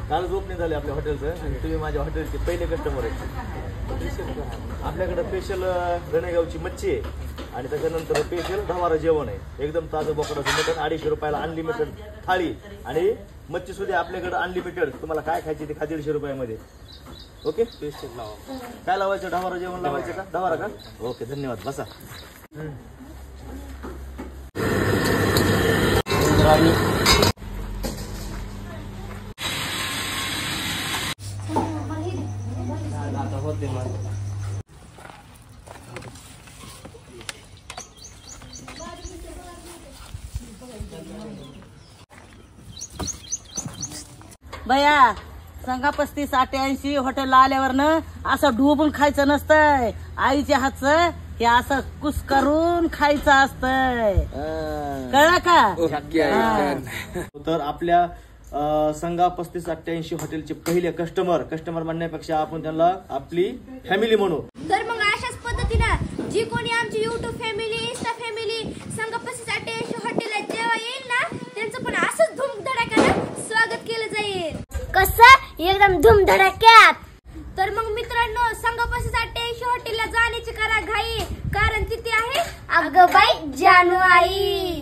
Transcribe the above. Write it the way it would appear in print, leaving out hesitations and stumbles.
कालच ओपनिंग झाले आपल्या हॉटेलचं आणि तुम्ही माझ्या हॉटेलचे पहिले कस्टमर आहे। आपल्याकडे स्पेशल गणेगावची मच्छी आहे आणि त्याच्यानंतर स्पेशल ढवारा जेवण आहे। एकदम ताजं बोकडाचं मटण 250 रुपयाला अनलिमिटेड थाळी आणि मच्छी सुद्धा आपल्याकडे अनलिमिटेड। तुम्हाला काय खायची ते 150 रुपयामध्ये। ओके स्पेशल लावा। काय लावायचं? ढवारा जेवण लावायचं का? ढवारा का? ओके धन्यवाद बसा। बया सांगा 35-88 हॉटेलला आल्यावर ना असं डुबून खायचं नसतंय। आईच्या हातचं हे असं कुस करून खायचं असतंय, कळलं का? तर आपल्या संघा 35-88 हॉटेलचे पहिले कस्टमर म्हणण्यापेक्षा आपण त्यांना आपली फॅमिली म्हणू। तर मग अशाच पद्धतीने जी कोणी आमची YouTube फॅमिली, इंस्टा फॅमिली संघा 35-88 हॉटेलला जेव्हा येईल ना त्यांचं पण असंच धूमधडाक्यानं स्वागत केलं जाईल। कसं? एकदम धूमधडाक्यात। तर मग मित्रांनो संघा 35-88 हॉटेलला जाण्याची करा घाई, कारण तिथे आहे अगं बाई जानू आई।